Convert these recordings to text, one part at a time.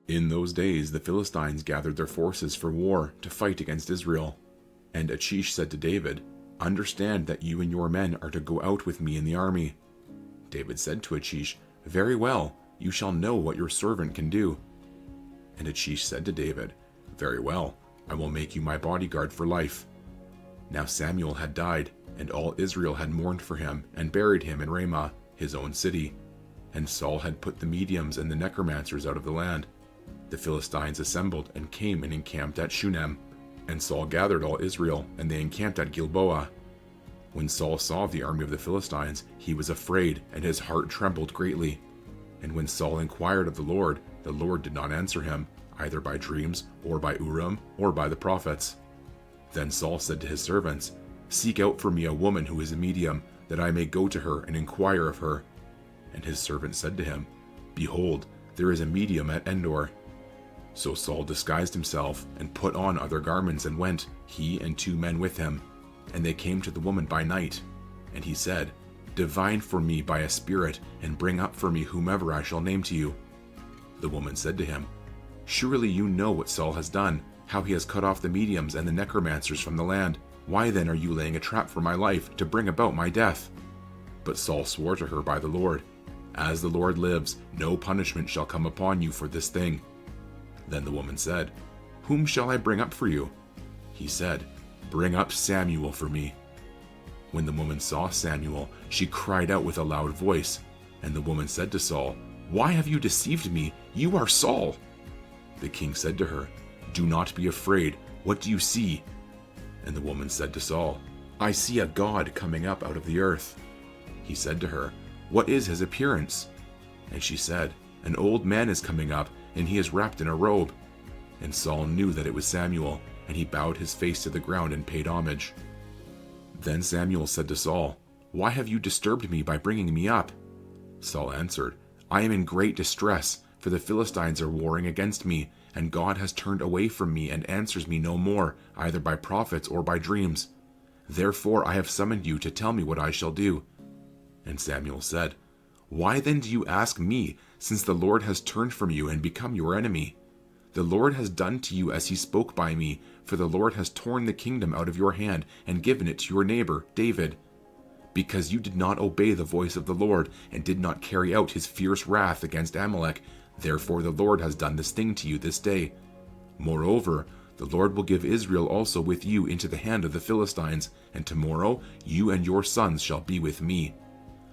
In those days the Philistines gathered their forces for war to fight against Israel. And Achish said to David, "Understand that you and your men are to go out with me in the army." David said to Achish, "Very well, you shall know what your servant can do." And Achish said to David, "Very well, I will make you my bodyguard for life." Now Samuel had died, and all Israel had mourned for him, and buried him in Ramah, his own city. And Saul had put the mediums and the necromancers out of the land. The Philistines assembled and came and encamped at Shunem. And Saul gathered all Israel, and they encamped at Gilboa. When Saul saw the army of the Philistines, he was afraid, and his heart trembled greatly. And when Saul inquired of the Lord did not answer him, either by dreams, or by Urim, or by the prophets. Then Saul said to his servants, "Seek out for me a woman who is a medium, that I may go to her and inquire of her." And his servant said to him, "Behold, there is a medium at Endor." So Saul disguised himself, and put on other garments, and went, he and 2 men with him. And they came to the woman by night. And he said, "Divine for me by a spirit, and bring up for me whomever I shall name to you." The woman said to him, "Surely you know what Saul has done, how he has cut off the mediums and the necromancers from the land. Why then are you laying a trap for my life, to bring about my death?" But Saul swore to her by the Lord, "As the Lord lives, no punishment shall come upon you for this thing." Then the woman said, "Whom shall I bring up for you?" He said, "Bring up Samuel for me." When the woman saw Samuel, she cried out with a loud voice. And the woman said to Saul, "Why have you deceived me? You are Saul." The king said to her, "Do not be afraid. What do you see?" And the woman said to Saul, "I see a god coming up out of the earth." He said to her, "What is his appearance?" And she said, "An old man is coming up, and he is wrapped in a robe." And Saul knew that it was Samuel, and he bowed his face to the ground and paid homage. Then Samuel said to Saul, "Why have you disturbed me by bringing me up?" Saul answered, "I am in great distress, for the Philistines are warring against me, and God has turned away from me and answers me no more, either by prophets or by dreams. Therefore I have summoned you to tell me what I shall do." And Samuel said, "Why then do you ask me, since the Lord has turned from you and become your enemy? The Lord has done to you as he spoke by me, for the Lord has torn the kingdom out of your hand and given it to your neighbor, David. Because you did not obey the voice of the Lord and did not carry out his fierce wrath against Amalek, therefore the Lord has done this thing to you this day. Moreover, the Lord will give Israel also with you into the hand of the Philistines, and tomorrow you and your sons shall be with me.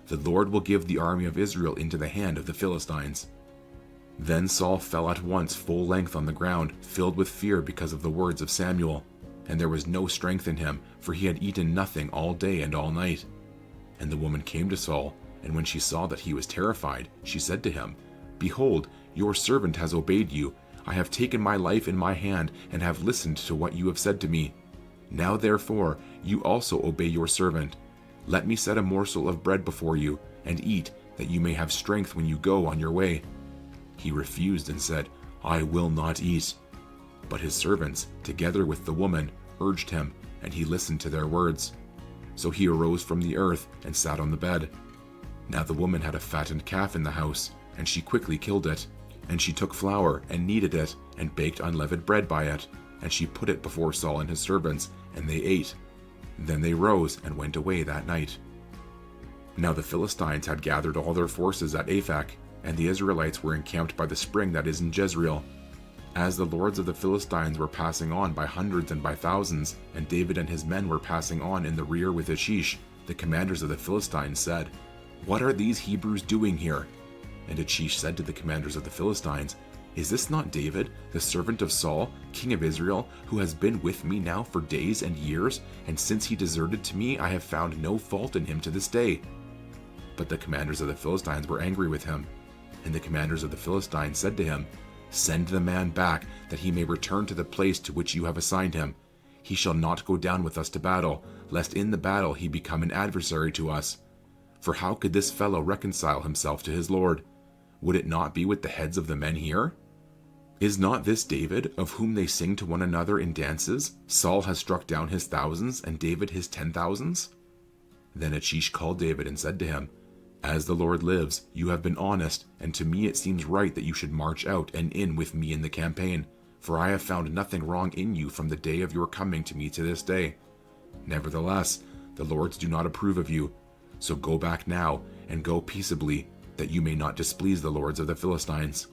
The Lord will give the army of Israel into the hand of the Philistines." Then Saul fell at once full length on the ground, filled with fear because of the words of Samuel. And there was no strength in him, for he had eaten nothing all day and all night. And the woman came to Saul, and when she saw that he was terrified, she said to him, "Behold, your servant has obeyed you. I have taken my life in my hand, and have listened to what you have said to me. Now therefore, you also obey your servant. Let me set a morsel of bread before you, and eat, that you may have strength when you go on your way." He refused and said, "I will not eat." But his servants, together with the woman, urged him, and he listened to their words. So he arose from the earth and sat on the bed. Now the woman had a fattened calf in the house, and she quickly killed it. And she took flour and kneaded it, and baked unleavened bread by it. And she put it before Saul and his servants, and they ate. Then they rose and went away that night. Now the Philistines had gathered all their forces at Aphek, and the Israelites were encamped by the spring that is in Jezreel. As the lords of the Philistines were passing on by hundreds and by thousands, and David and his men were passing on in the rear with Achish, the commanders of the Philistines said, "What are these Hebrews doing here?" And Achish said to the commanders of the Philistines, "Is this not David, the servant of Saul, king of Israel, who has been with me now for days and years, and since he deserted to me I have found no fault in him to this day?" But the commanders of the Philistines were angry with him. And the commanders of the Philistines said to him, "Send the man back, that he may return to the place to which you have assigned him. He shall not go down with us to battle, lest in the battle he become an adversary to us. For how could this fellow reconcile himself to his Lord? Would it not be with the heads of the men here? Is not this David, of whom they sing to one another in dances? Saul has struck down his thousands, and David his 10,000s? Then Achish called David and said to him, As the Lord lives, you have been honest, and to me it seems right that you should march out and in with me in the campaign, for I have found nothing wrong in you from the day of your coming to me to this day. Nevertheless, the lords do not approve of you, so go back now, and go peaceably, that you may not displease the lords of the Philistines."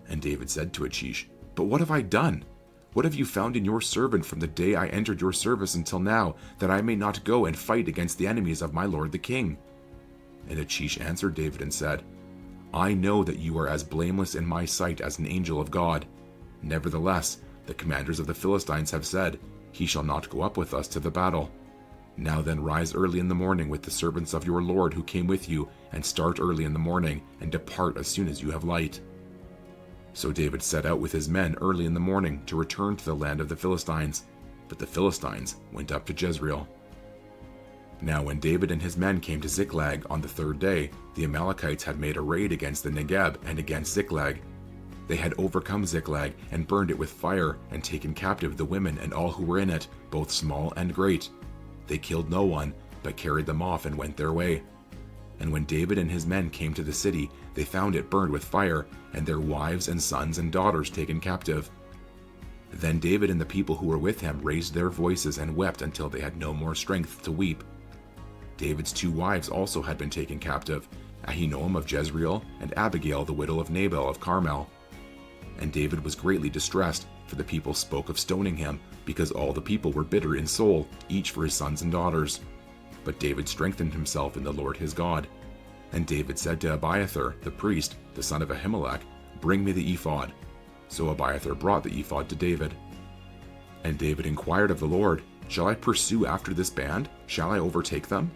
And David said to Achish, "But what have I done? What have you found in your servant from the day I entered your service until now, that I may not go and fight against the enemies of my lord the king?" And Achish answered David and said, "I know that you are as blameless in my sight as an angel of God. Nevertheless, the commanders of the Philistines have said, 'He shall not go up with us to the battle.' Now then, rise early in the morning with the servants of your lord who came with you, and start early in the morning, and depart as soon as you have light." So David set out with his men early in the morning to return to the land of the Philistines, but the Philistines went up to Jezreel. Now when David and his men came to Ziklag on the third day, the Amalekites had made a raid against the Negeb and against Ziklag. They had overcome Ziklag and burned it with fire, and taken captive the women and all who were in it, both small and great. They killed no one, but carried them off and went their way. And when David and his men came to the city, they found it burned with fire, and their wives and sons and daughters taken captive. Then David and the people who were with him raised their voices and wept until they had no more strength to weep. David's 2 wives also had been taken captive, Ahinoam of Jezreel and Abigail the widow of Nabal of Carmel. And David was greatly distressed, for the people spoke of stoning him, because all the people were bitter in soul, each for his sons and daughters. But David strengthened himself in the Lord his God. And David said to Abiathar the priest, the son of Ahimelech, "Bring me the ephod." So Abiathar brought the ephod to David. And David inquired of the Lord, "Shall I pursue after this band? Shall I overtake them?"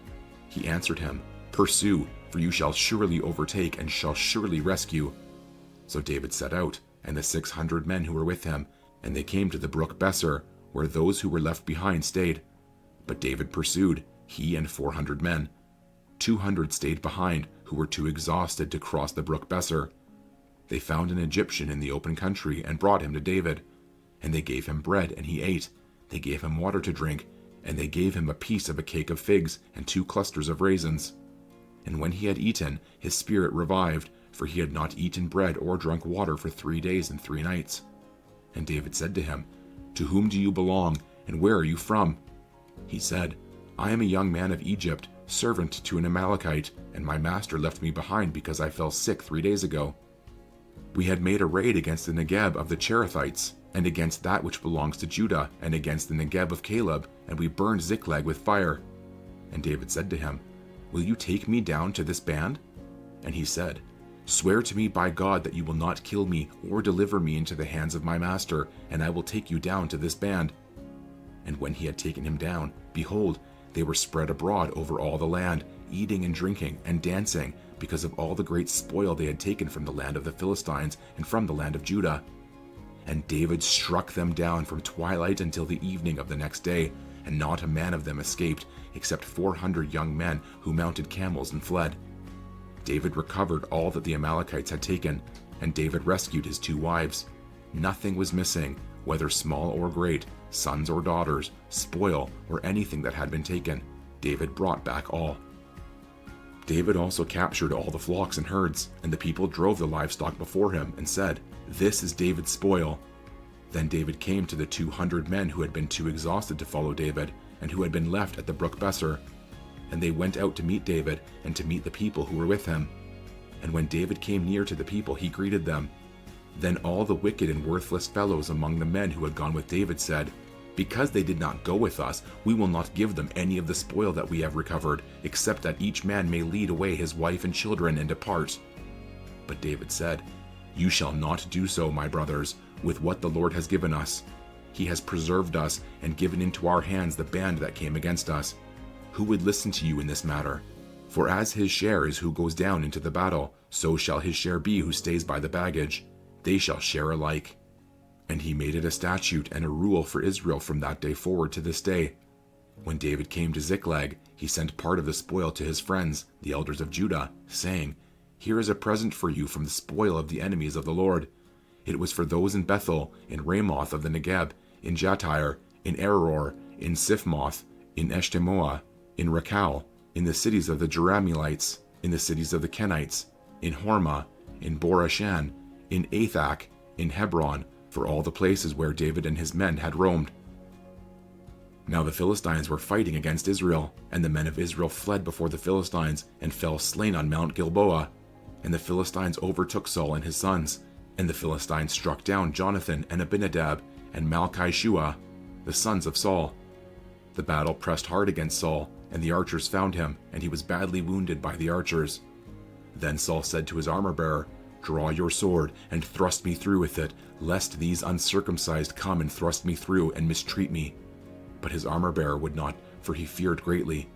He answered him, "Pursue, for you shall surely overtake and shall surely rescue." So David set out, and the 600 men who were with him, and they came to the brook Besser, where those who were left behind stayed. But David pursued, he and 400 men. 200 stayed behind, who were too exhausted to cross the brook Besser. They found an Egyptian in the open country and brought him to David. And they gave him bread, and he ate. They gave him water to drink, and they gave him a piece of a cake of figs and 2 clusters of raisins. And when he had eaten, his spirit revived, for he had not eaten bread or drunk water for 3 days and 3 nights. And David said to him, "To whom do you belong, and where are you from?" He said, "I am a young man of Egypt, servant to an Amalekite, and my master left me behind because I fell sick 3 days ago. We had made a raid against the Negeb of the Cherethites, and against that which belongs to Judah, and against the Negeb of Caleb, and we burned Ziklag with fire." And David said to him, "Will you take me down to this band?" And he said, "Swear to me by God that you will not kill me or deliver me into the hands of my master, and I will take you down to this band." And when he had taken him down, behold, they were spread abroad over all the land, eating and drinking and dancing, because of all the great spoil they had taken from the land of the Philistines and from the land of Judah. And David struck them down from twilight until the evening of the next day, and not a man of them escaped, except 400 young men who mounted camels and fled. David recovered all that the Amalekites had taken, and David rescued his 2 wives. Nothing was missing, whether small or great, sons or daughters, spoil, or anything that had been taken. David brought back all. David also captured all the flocks and herds, and the people drove the livestock before him and said, "This is David's spoil." Then David came to the 200 men who had been too exhausted to follow David, and who had been left at the brook Besser. And they went out to meet David, and to meet the people who were with him. And when David came near to the people, he greeted them. Then all the wicked and worthless fellows among the men who had gone with David said, "Because they did not go with us, we will not give them any of the spoil that we have recovered, except that each man may lead away his wife and children and depart." But David said, "You shall not do so, my brothers, with what the Lord has given us. He has preserved us and given into our hands the band that came against us. Who would listen to you in this matter? For as his share is who goes down into the battle, so shall his share be who stays by the baggage. They shall share alike." And he made it a statute and a rule for Israel from that day forward to this day. When David came to Ziklag, he sent part of the spoil to his friends, the elders of Judah, saying, "Here is a present for you from the spoil of the enemies of the Lord." It was for those in Bethel, in Ramoth of the Negeb, in Jatir, in Aror, in Siphmoth, in Eshtemoa, in Rakal, in the cities of the Jerahmeelites, in the cities of the Kenites, in Hormah, in Borashan, in Athak, in Hebron, for all the places where David and his men had roamed. Now the Philistines were fighting against Israel, and the men of Israel fled before the Philistines and fell slain on Mount Gilboa. And the Philistines overtook Saul and his sons, and the Philistines struck down Jonathan and Abinadab and Malchi-Shua, the sons of Saul. The battle pressed hard against Saul, and the archers found him, and he was badly wounded by the archers. Then Saul said to his armor-bearer, "Draw your sword, and thrust me through with it, lest these uncircumcised come and thrust me through and mistreat me." But his armor-bearer would not, for he feared greatly.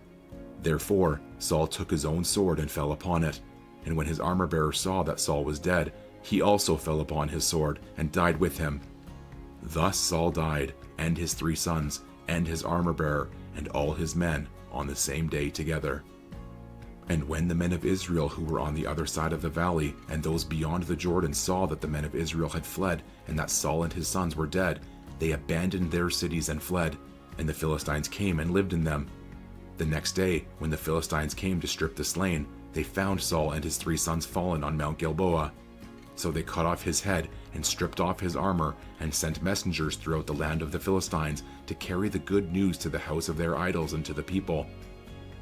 Therefore Saul took his own sword and fell upon it. And when his armor-bearer saw that Saul was dead, he also fell upon his sword and died with him. Thus Saul died, and his 3 sons, and his armor-bearer, and all his men, on the same day together. And when the men of Israel who were on the other side of the valley, and those beyond the Jordan, saw that the men of Israel had fled, and that Saul and his sons were dead, they abandoned their cities and fled, and the Philistines came and lived in them. The next day, when the Philistines came to strip the slain, they found Saul and his 3 sons fallen on Mount Gilboa. So they cut off his head and stripped off his armor, and sent messengers throughout the land of the Philistines to carry the good news to the house of their idols and to the people.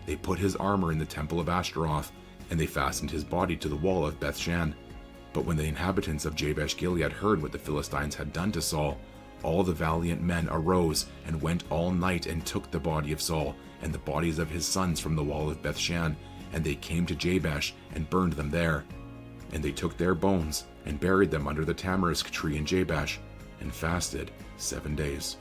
They put his armor in the temple of Ashtaroth, and they fastened his body to the wall of Bethshan. But when the inhabitants of Jabesh-Gilead heard what the Philistines had done to Saul, all the valiant men arose and went all night and took the body of Saul and the bodies of his sons from the wall of Bethshan, and they came to Jabesh and burned them there. And they took their bones and buried them under the tamarisk tree in Jabesh, and fasted 7 days.